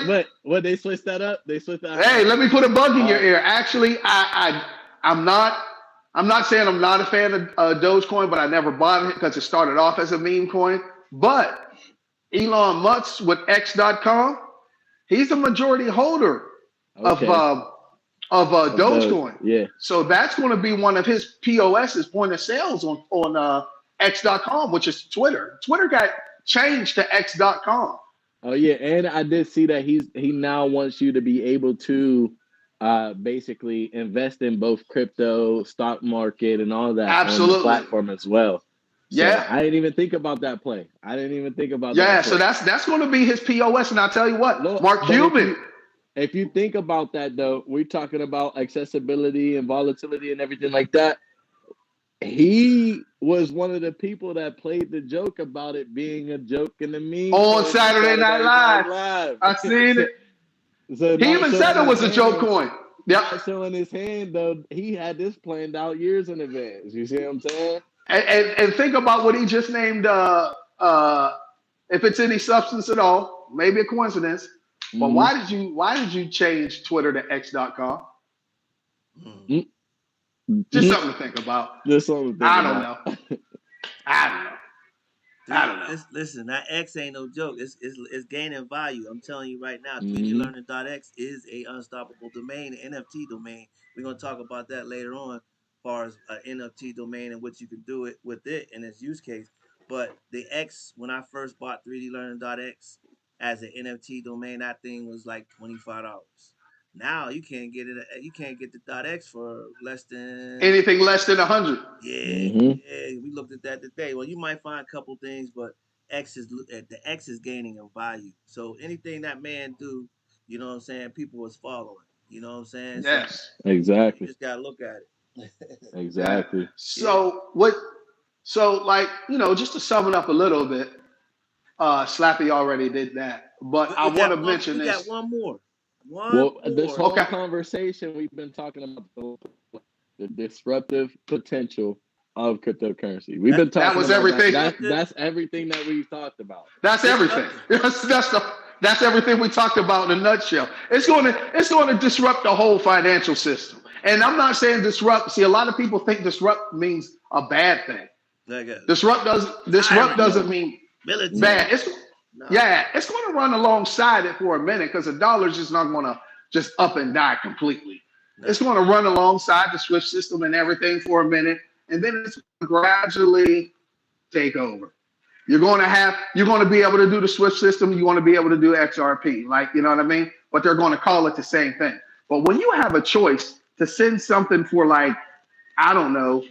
but what, they switched that up? They switched that. Hey, let me put a bug in your ear. Actually, I'm not saying I'm not a fan of Dogecoin, but I never bought it because it started off as a meme coin. But Elon Musk with X.com, he's a majority holder of Dogecoin. Yeah. So that's going to be one of his POS's, point of sales on X.com, which is Twitter. Twitter got changed to X.com. Oh yeah, and I did see that he now wants you to be able to basically invest in both crypto, stock market, and all that. Absolutely. On the platform as well. So yeah, I didn't even think about that play. I didn't even think about that. Yeah, so that's going to be his POS, and I'll tell you what, Mark Cuban. if you think about that, though, we're talking about accessibility and volatility and everything like that. He was one of the people that played the joke about it being a joke in the meme On coin from Saturday Night Live. Live. I seen it. So he even said it was a joke coin. Yeah. Not showing his hand, though, he had this planned out years in advance. You see what I'm saying? And think about what he just named. If it's any substance at all, maybe a coincidence. But why did you change Twitter to X.com? Just something to think about. Just something to think about. I don't know. Listen, that X ain't no joke. It's gaining value. I'm telling you right now, 3dlearning.x is a unstoppable domain, an NFT domain. We're gonna talk about that later on, as far as an NFT domain and what you can do it with it and its use case. But the X, when I first bought 3dlearning.x as an NFT domain, that thing was like $25. Now you can't get it. You can't get the .x for less than anything less than 100. Yeah, we looked at that today. Well, you might find a couple things, but the X is gaining in value. So anything that man do, you know what I'm saying, people was following. You know what I'm saying? Yes, so exactly. You just gotta look at it. Exactly. Yeah. So like, just to sum it up a little bit, Slappy already did that, but I want to mention this. We got one more. This whole conversation we've been talking about the disruptive potential of cryptocurrency. We've been talking that was about everything. That's everything that we've talked about. That's everything. That's everything we talked about in a nutshell. It's going to disrupt the whole financial system. And I'm not saying disrupt. See, a lot of people think disrupt means a bad thing. Disrupt doesn't mean bad. It's going to run alongside it for a minute because the dollar's just not going to just up and die completely. No. It's going to run alongside the SWIFT system and everything for a minute, and then it's gradually take over. You're going to be able to do the SWIFT system. You want to be able to do XRP, like, you know what I mean? But they're going to call it the same thing. But when you have a choice to send something for, like, I don't know,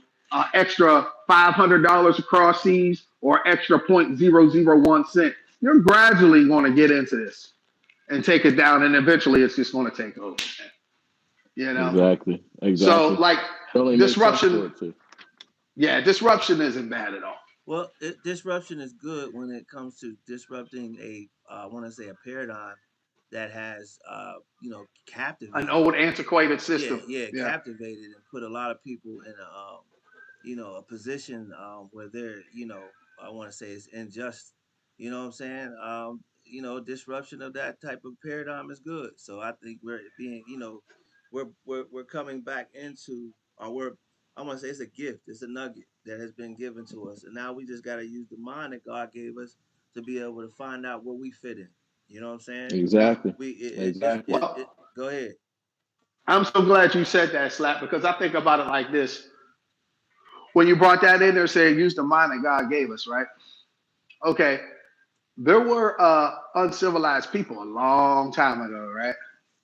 extra $500 across seas or extra 0.001 cent, you're gradually going to get into this and take it down, and eventually it's just going to take over. You know? Exactly. So, like, disruption. Yeah, disruption isn't bad at all. Well, disruption is good when it comes to disrupting I want to say a paradigm that has, captivated an old antiquated system. Yeah, captivated and put a lot of people in a position where they're, I want to say it's unjust. You know what I'm saying? Disruption of that type of paradigm is good. So I think we're being, we're coming back into I want to say it's a gift. It's a nugget that has been given to us. And now we just got to use the mind that God gave us to be able to find out where we fit in. You know what I'm saying? Exactly. Go ahead. I'm so glad you said that, Slap, because I think about it like this. When you brought that in there saying use the mind that God gave us, right? Okay. There were uncivilized people a long time ago, right?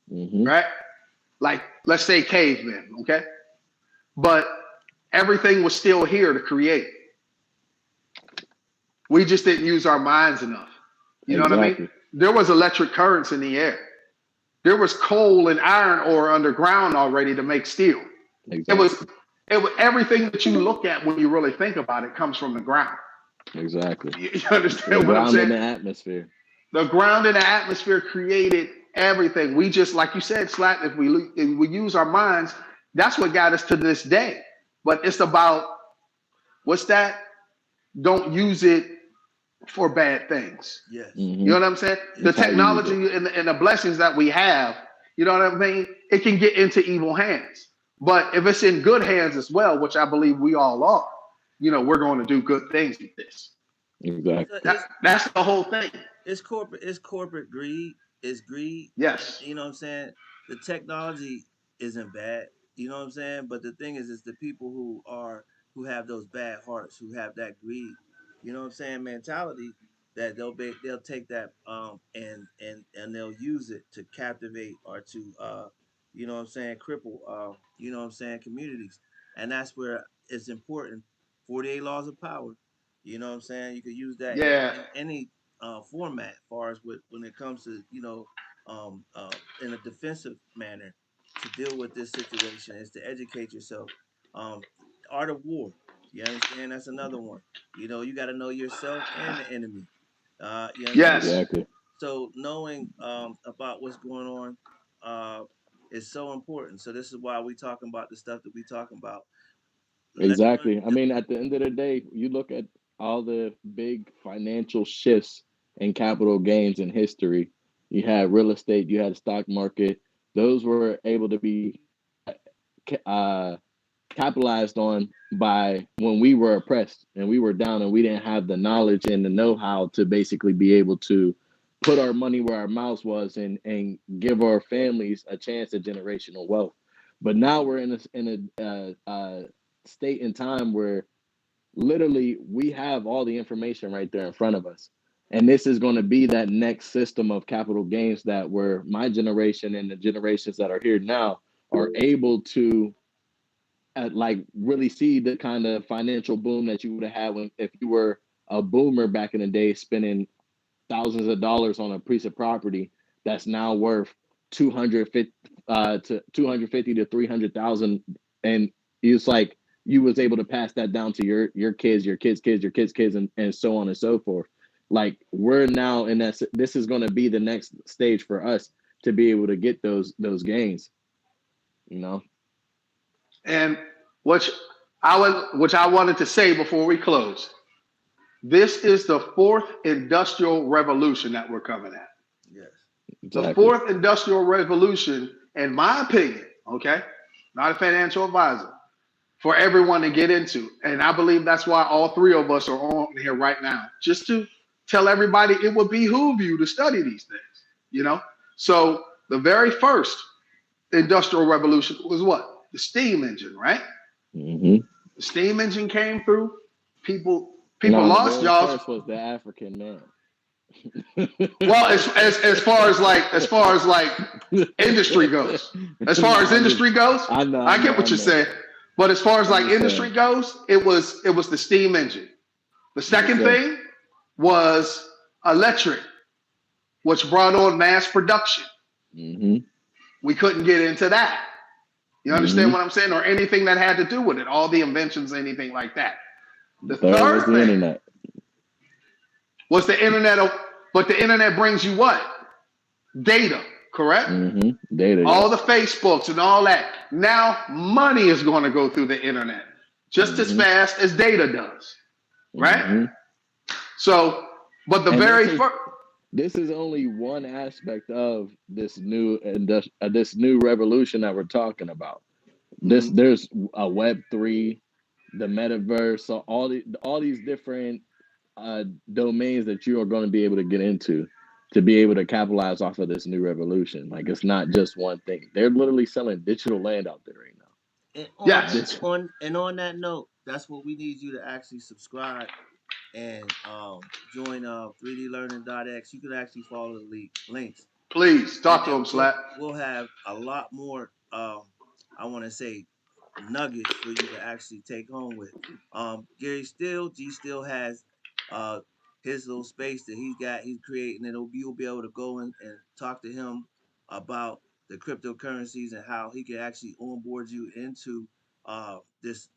Right? Like, let's say cavemen, okay? But everything was still here to create. We just didn't use our minds enough. You know what I mean? There was electric currents in the air. There was coal and iron ore underground already to make steel. It was everything that you look at when you really think about it comes from the ground. Exactly. You understand what I'm saying? The ground and the atmosphere. The ground and the atmosphere created everything. We just, like you said, Slap, if we use our minds, that's what got us to this day. But it's about, what's that? Don't use it for bad things. Yes. You know what I'm saying? The technology and the blessings that we have, you know what I mean? It can get into evil hands. But if it's in good hands as well, which I believe we all are, we're going to do good things with this. Exactly. That's the whole thing. It's corporate greed. It's greed. Yes. You know what I'm saying? The technology isn't bad. You know what I'm saying? But the thing is the people who have those bad hearts, who have that greed, you know what I'm saying, mentality, that they'll take that and they'll use it to captivate or to you know what I'm saying, cripple you know what I'm saying, communities. And that's where it's important. 48 laws of power. You know what I'm saying? You could use that in any format as far as when it comes to, in a defensive manner to deal with this situation is to educate yourself. Art of war. You understand? That's another one. You know, you got to know yourself and the enemy. You understand? Yes. Exactly. So knowing about what's going on is so important. So this is why we talking about the stuff that we talking about. Let's run. Exactly. I mean, at the end of the day, you look at all the big financial shifts and capital gains in history. You had real estate, you had the stock market. Those were able to be uh, capitalized on by when we were oppressed and we were down and we didn't have the knowledge and the know-how to basically be able to put our money where our mouth was and give our families a chance at generational wealth. But now we're in a state and time where literally we have all the information right there in front of us. And this is going to be that next system of capital gains that where my generation and the generations that are here now are able to like really see the kind of financial boom that you would have had when if you were a boomer back in the day spending thousands of dollars on a piece of property that's now worth 250 to 250 to 300,000, and it's like you was able to pass that down to your kids, your kids kids, your kids kids, and so on and so forth. Like we're now in that, this is going to be the next stage for us to be able to get those gains, you know. And which I wanted to say before we close. This is the fourth industrial revolution that we're coming at. Yes. Exactly. The fourth industrial revolution, in my opinion, okay, not a financial advisor, for everyone to get into. And I believe that's why all three of us are on here right now, just to tell everybody it would behoove you to study these things, you know? So the very first industrial revolution was what? The steam engine, right? Mm-hmm. The steam engine came through. People No, lost the very jobs. first was the African man. Well, as far as like industry goes, as far as industry goes, I get what you're saying. But as far as like industry goes, it was the steam engine. The second thing was electric, which brought on mass production. Mm-hmm. We couldn't get into that. You understand what I'm saying? Or anything that had to do with it, all the inventions, anything like that. The third was the thing internet. Was the internet, but the internet brings you what? Data, correct? Mm-hmm. Data. All the Facebooks and all that. Now money is going to go through the internet just as fast as data does, right? Mm-hmm. So, but the very first. This is only one aspect of this new revolution that we're talking about. There's a Web3, the metaverse, so all these different domains that you are going to be able to get into to be able to capitalize off of this new revolution. Like it's not just one thing. They're literally selling digital land out there right now. And on that note, that's what we need you to actually subscribe and join 3dlearning.x. You can actually follow the links. Please talk to them, Slap. We'll have a lot more I want to say nuggets for you to actually take home with. G Still has his little space that he's creating, and you'll be able to go in and talk to him about the cryptocurrencies and how he can actually onboard you into this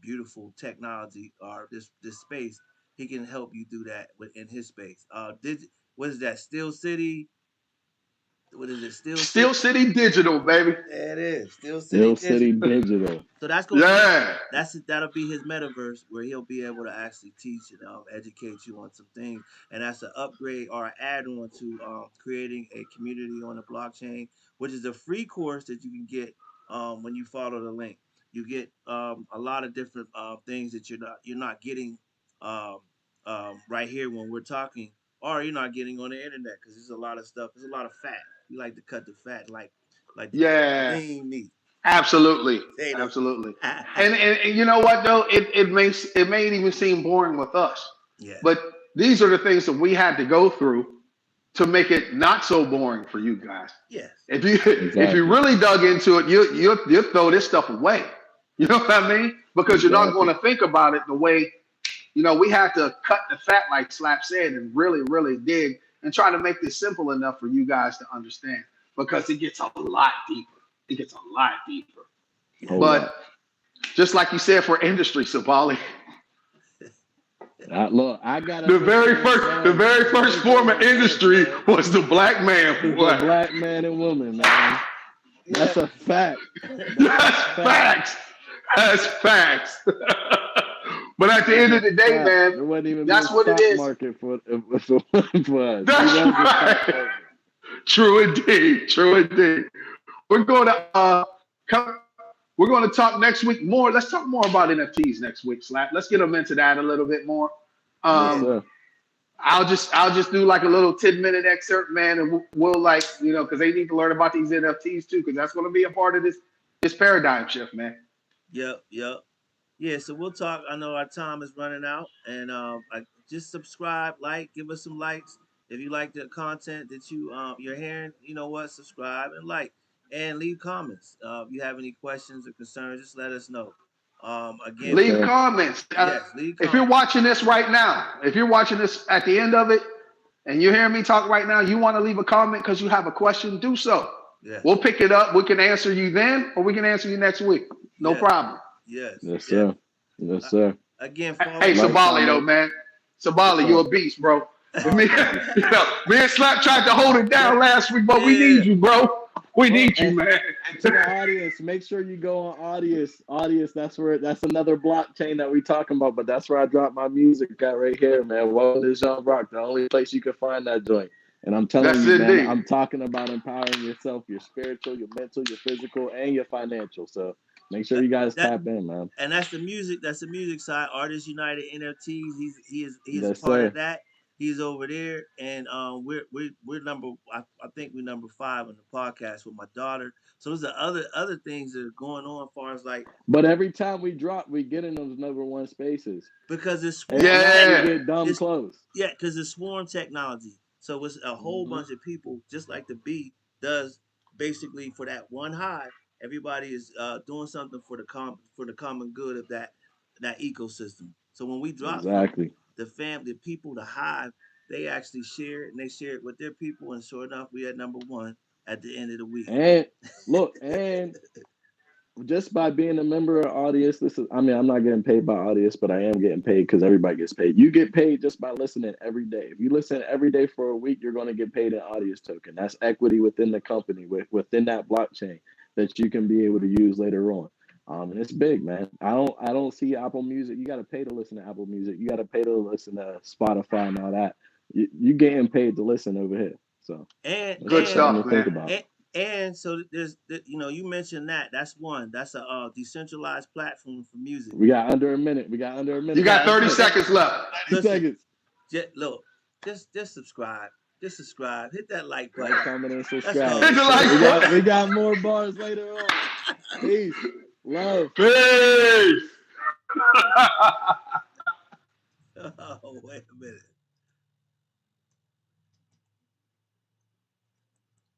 beautiful technology or this space. He can help you do that within his space. What is that? Steel City? What is it? Steel City Digital, baby. Yeah, it is. Steel City Digital. So that's gonna that'll be his metaverse where he'll be able to actually teach and educate you on some things, and that's an upgrade or an add-on to creating a community on the blockchain, which is a free course that you can get when you follow the link. You get a lot of different things that you're not getting right here when we're talking, or you're not getting on the internet because there's a lot of stuff. There's a lot of fat. We like to cut the fat, like lean meat. Absolutely. And you know what though? It may even seem boring with us. Yeah. But these are the things that we had to go through to make it not so boring for you guys. Yes. If you really dug into it, you'll throw this stuff away. You know what I mean? Because you're not going to think about it the way, we had to cut the fat, like Slap said, and really, really dig and try to make this simple enough for you guys to understand, because it gets a lot deeper. It gets a lot deeper. But just like you said, for industry, Sabali. Look, I got the very first form of industry was the black man. The black man and woman, man. That's a fact. That's facts. But at the end of the day, man, there wasn't even that's what it is. Market for us. That's right. True indeed. We're going to we're going to talk next week more. Let's talk more about NFTs next week, Slap. Let's get them into that a little bit more. I'll just do like a little 10-minute excerpt, man, and we'll like, because they need to learn about these NFTs too, because that's going to be a part of this paradigm shift, man. Yep. Yeah, so we'll talk. I know our time is running out, and just subscribe, give us some likes if you like the content that you're hearing. You know what? Subscribe and like, and leave comments. If you have any questions or concerns, just let us know. Again, leave comments. Yes, leave comments. If you're watching this right now, if you're watching this at the end of it, and you're hearing me talk right now, you want to leave a comment because you have a question, do so. Yes. We'll pick it up. We can answer you then, or we can answer you next week. No problem. Yes, sir. Yes, sir. Again, hey, Sabali, though, man. Sabali, you're a beast, bro. me and Slap tried to hold it down last week, but we need you, bro. We need you, man. To the audience, make sure you go on Audius. That's another blockchain that we talking about, but that's where I drop my music at right here, man. Welcome to Jean Rock, the only place you can find that joint. And I'm telling you, man, I'm talking about empowering yourself, your spiritual, your mental, your physical, and your financial. So make sure you guys tap in, man. And that's the music. That's the music side. Artists United NFTs. He is part of that. He's over there, and we're number. I think we're number 5 on the podcast with my daughter. So there's other things that are going on as far as like. But every time we drop, we get in those number 1 spaces because it's swarm. Get dumb close. Yeah, because it's swarm technology. So it's a whole bunch of people, just like the bee does, basically for that one hive. Everybody is doing something for the common good of that ecosystem. So when we drop the family, the people, the hive, they actually share it, and they share it with their people. And sure enough, we had number 1 at the end of the week. And look, and just by being a member of Audius, I'm not getting paid by Audius, but I am getting paid because everybody gets paid. You get paid just by listening every day. If you listen every day for a week, you're going to get paid an Audius token. That's equity within the company, within that blockchain that you can be able to use later on. And it's big, man. I don't see Apple Music. You got to pay to listen to Apple Music. You got to pay to listen to Spotify and all that. You getting paid to listen over here. So good stuff, man. And so there's, you mentioned that. That's one. That's a decentralized platform for music. We got under a minute. You got 30 seconds left. 30 seconds. Just subscribe. Just subscribe. Hit that like button. Comment and subscribe. Hit the like button. We got more bars later on. Peace. Love. Peace. Oh, wait a minute.